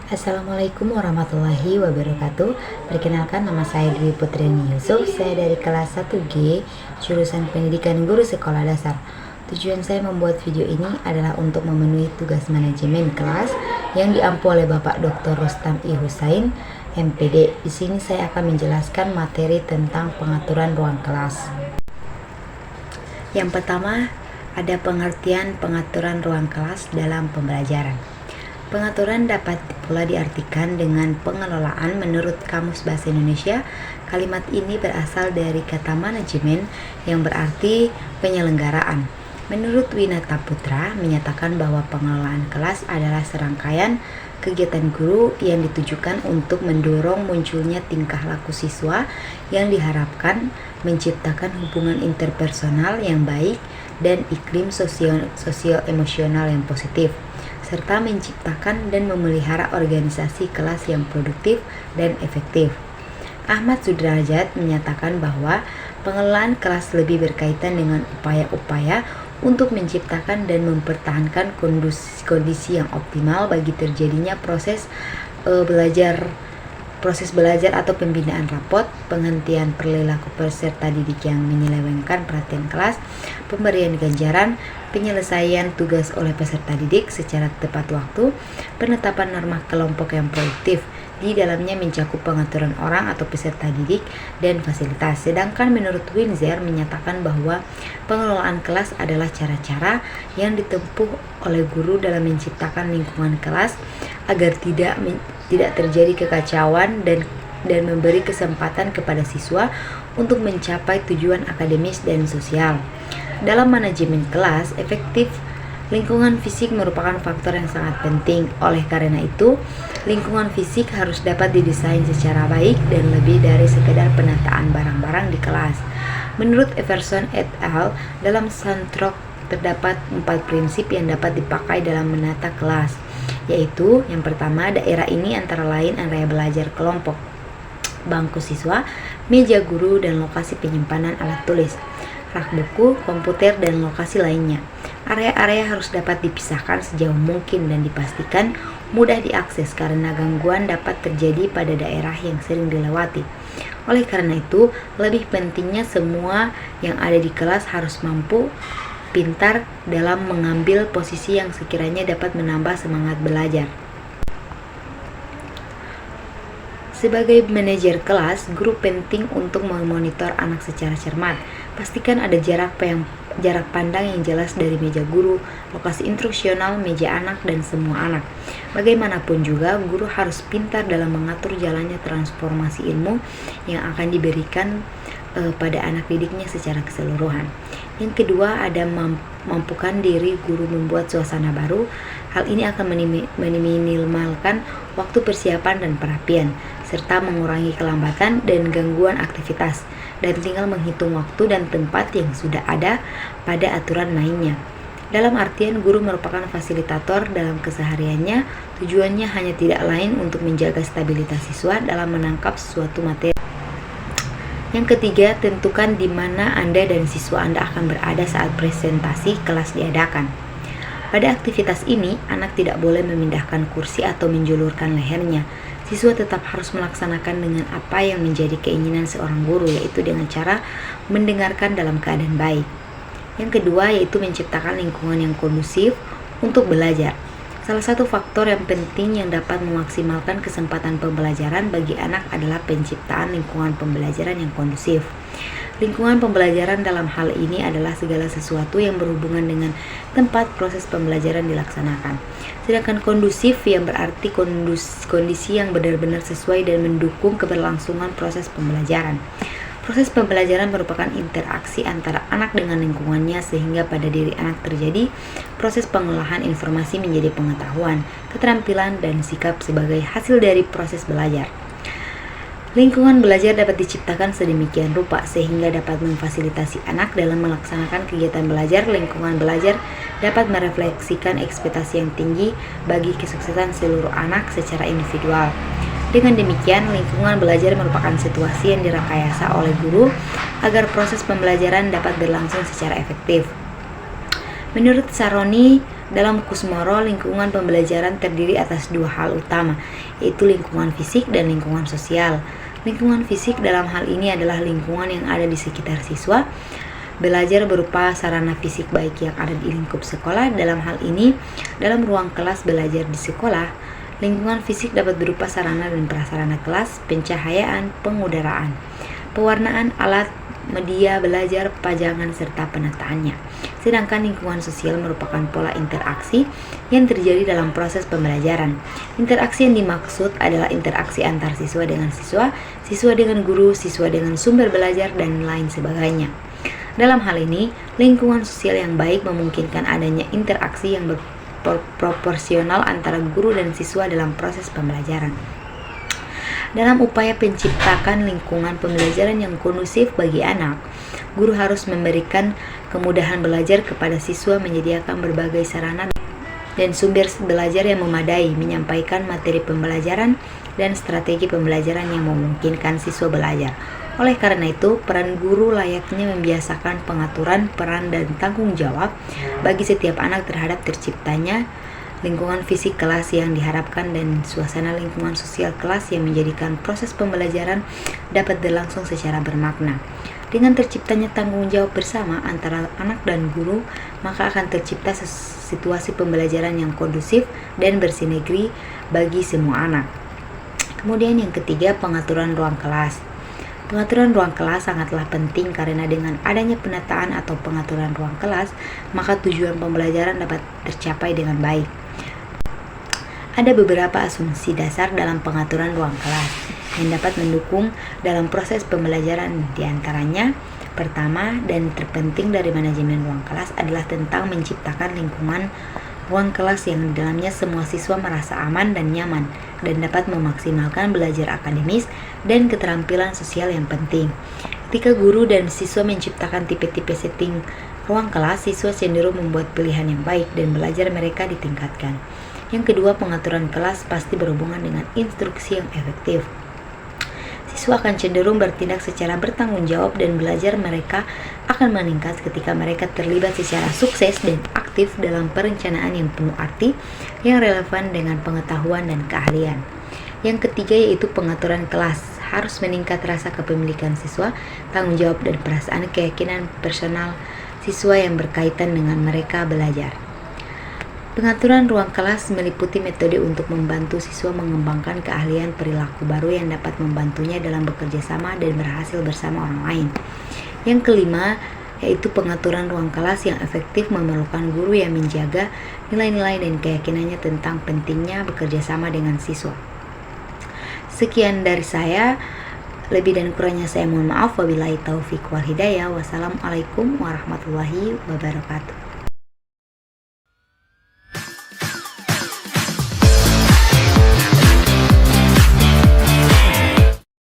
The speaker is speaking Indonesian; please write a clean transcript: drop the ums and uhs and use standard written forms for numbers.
Assalamualaikum warahmatullahi wabarakatuh. Perkenalkan, nama saya Dwi Putriani Yusuf. Saya dari kelas 1G, jurusan Pendidikan Guru Sekolah Dasar. Tujuan saya membuat video ini adalah untuk memenuhi tugas manajemen kelas yang diampu oleh Bapak Dr. Rustam I. Husain, MPD. Di sini saya akan menjelaskan materi tentang pengaturan ruang kelas. Yang pertama, ada pengertian pengaturan ruang kelas dalam pembelajaran. Pengaturan dapat pula diartikan dengan pengelolaan menurut Kamus Bahasa Indonesia. Kalimat ini berasal dari kata manajemen yang berarti penyelenggaraan. Menurut Winata Putra menyatakan bahwa pengelolaan kelas adalah serangkaian kegiatan guru yang ditujukan untuk mendorong munculnya tingkah laku siswa yang diharapkan menciptakan hubungan interpersonal yang baik dan iklim sosio-emosional yang positif, serta menciptakan dan memelihara organisasi kelas yang produktif dan efektif. Ahmad Sudrajat menyatakan bahwa pengelolaan kelas lebih berkaitan dengan upaya-upaya untuk menciptakan dan mempertahankan kondisi yang optimal bagi terjadinya proses belajar atau pembinaan rapot, penghentian perilaku peserta didik yang menyelewengkan perhatian kelas, pemberian ganjaran, penyelesaian tugas oleh peserta didik secara tepat waktu, penetapan norma kelompok yang produktif. Di dalamnya mencakup pengaturan orang atau peserta didik dan fasilitas. Sedangkan menurut Winzer menyatakan bahwa pengelolaan kelas adalah cara-cara yang ditempuh oleh guru dalam menciptakan lingkungan kelas agar tidak terjadi kekacauan dan memberi kesempatan kepada siswa untuk mencapai tujuan akademis dan sosial. Dalam manajemen kelas efektif, lingkungan fisik merupakan faktor yang sangat penting. Oleh karena itu, lingkungan fisik harus dapat didesain secara baik dan lebih dari sekedar penataan barang-barang di kelas. Menurut Everson et al., dalam Sandrock terdapat 4 prinsip yang dapat dipakai dalam menata kelas, yaitu yang pertama, daerah ini antara lain area belajar kelompok, bangku siswa, meja guru, dan lokasi penyimpanan alat tulis, rak buku, komputer, dan lokasi lainnya. Area-area harus dapat dipisahkan sejauh mungkin dan dipastikan mudah diakses karena gangguan dapat terjadi pada daerah yang sering dilewati. Oleh karena itu, lebih pentingnya semua yang ada di kelas harus mampu pintar dalam mengambil posisi yang sekiranya dapat menambah semangat belajar. Sebagai manajer kelas, guru penting untuk memonitor anak secara cermat. Pastikan ada jarak pandang yang jelas dari meja guru, lokasi instruksional, meja anak, dan semua anak. Bagaimanapun juga, guru harus pintar dalam mengatur jalannya transformasi ilmu yang akan diberikan pada anak didiknya secara keseluruhan. Yang kedua, ada mampukan diri guru membuat suasana baru. Hal ini akan meminimalkan waktu persiapan dan perapian, serta mengurangi kelambatan dan gangguan aktivitas, dan tinggal menghitung waktu dan tempat yang sudah ada pada aturan mainnya. Dalam artian, guru merupakan fasilitator dalam kesehariannya. Tujuannya hanya tidak lain untuk menjaga stabilitas siswa dalam menangkap suatu materi. Yang ketiga, tentukan di mana Anda dan siswa Anda akan berada saat presentasi kelas diadakan. Pada aktivitas ini, anak tidak boleh memindahkan kursi atau menjulurkan lehernya. Siswa tetap harus melaksanakan dengan apa yang menjadi keinginan seorang guru, yaitu dengan cara mendengarkan dalam keadaan baik. Yang kedua, yaitu menciptakan lingkungan yang kondusif untuk belajar. Salah satu faktor yang penting yang dapat memaksimalkan kesempatan pembelajaran bagi anak adalah penciptaan lingkungan pembelajaran yang kondusif. Lingkungan pembelajaran dalam hal ini adalah segala sesuatu yang berhubungan dengan tempat proses pembelajaran dilaksanakan. Sedangkan kondusif yang berarti kondisi yang benar-benar sesuai dan mendukung keberlangsungan proses pembelajaran. Proses pembelajaran merupakan interaksi antara anak dengan lingkungannya sehingga pada diri anak terjadi proses pengolahan informasi menjadi pengetahuan, keterampilan, dan sikap sebagai hasil dari proses belajar. Lingkungan belajar dapat diciptakan sedemikian rupa sehingga dapat memfasilitasi anak dalam melaksanakan kegiatan belajar. Lingkungan belajar dapat merefleksikan ekspektasi yang tinggi bagi kesuksesan seluruh anak secara individual. Dengan demikian, lingkungan belajar merupakan situasi yang direkayasa oleh guru agar proses pembelajaran dapat berlangsung secara efektif. Menurut Saroni, Dalam Kusmoro, lingkungan pembelajaran terdiri atas dua hal utama, yaitu lingkungan fisik dan lingkungan sosial. Lingkungan fisik dalam hal ini adalah lingkungan yang ada di sekitar siswa. Belajar berupa sarana fisik baik yang ada di lingkup sekolah. Dalam hal ini, dalam ruang kelas belajar di sekolah, lingkungan fisik dapat berupa sarana dan prasarana kelas, pencahayaan, pengudaraan, pewarnaan alat, media belajar, pajangan, serta penataannya. Sedangkan lingkungan sosial merupakan pola interaksi yang terjadi dalam proses pembelajaran. Interaksi yang dimaksud adalah interaksi antar siswa dengan siswa, siswa dengan guru, siswa dengan sumber belajar, dan lain sebagainya. Dalam hal ini, lingkungan sosial yang baik memungkinkan adanya interaksi yang proporsional antara guru dan siswa dalam proses pembelajaran. Dalam upaya penciptakan lingkungan pembelajaran yang kondusif bagi anak, guru harus memberikan kemudahan belajar kepada siswa, menyediakan berbagai sarana dan sumber belajar yang memadai, menyampaikan materi pembelajaran dan strategi pembelajaran yang memungkinkan siswa belajar. Oleh karena itu, peran guru layaknya membiasakan pengaturan peran dan tanggung jawab bagi setiap anak terhadap terciptanya lingkungan fisik kelas yang diharapkan dan suasana lingkungan sosial kelas yang menjadikan proses pembelajaran dapat berlangsung secara bermakna. Dengan terciptanya tanggung jawab bersama antara anak dan guru, maka akan tercipta situasi pembelajaran yang kondusif dan bersinergi bagi semua anak. Kemudian yang ketiga, pengaturan ruang kelas. Pengaturan ruang kelas sangatlah penting karena dengan adanya penataan atau pengaturan ruang kelas, maka tujuan pembelajaran dapat tercapai dengan baik. Ada beberapa asumsi dasar dalam pengaturan ruang kelas yang dapat mendukung dalam proses pembelajaran. Di antaranya, pertama dan terpenting dari manajemen ruang kelas adalah tentang menciptakan lingkungan ruang kelas yang di dalamnya semua siswa merasa aman dan nyaman dan dapat memaksimalkan belajar akademis dan keterampilan sosial yang penting. Ketika guru dan siswa menciptakan tipe-tipe setting ruang kelas, siswa cenderung membuat pilihan yang baik dan belajar mereka ditingkatkan. Yang kedua, pengaturan kelas pasti berhubungan dengan instruksi yang efektif. Siswa akan cenderung bertindak secara bertanggung jawab dan belajar mereka akan meningkat ketika mereka terlibat secara sukses dan aktif dalam perencanaan yang penuh arti, yang relevan dengan pengetahuan dan keahlian. Yang ketiga yaitu pengaturan kelas harus meningkat rasa kepemilikan siswa, tanggung jawab dan perasaan keyakinan personal siswa yang berkaitan dengan mereka belajar. Pengaturan ruang kelas meliputi metode untuk membantu siswa mengembangkan keahlian perilaku baru yang dapat membantunya dalam bekerja sama dan berhasil bersama orang lain. Yang kelima, yaitu pengaturan ruang kelas yang efektif memerlukan guru yang menjaga nilai-nilai dan keyakinannya tentang pentingnya bekerja sama dengan siswa. Sekian dari saya, lebih dan kurangnya saya mohon maaf. Wabillahi taufiq wal hidayah. Wassalamualaikum warahmatullahi wabarakatuh.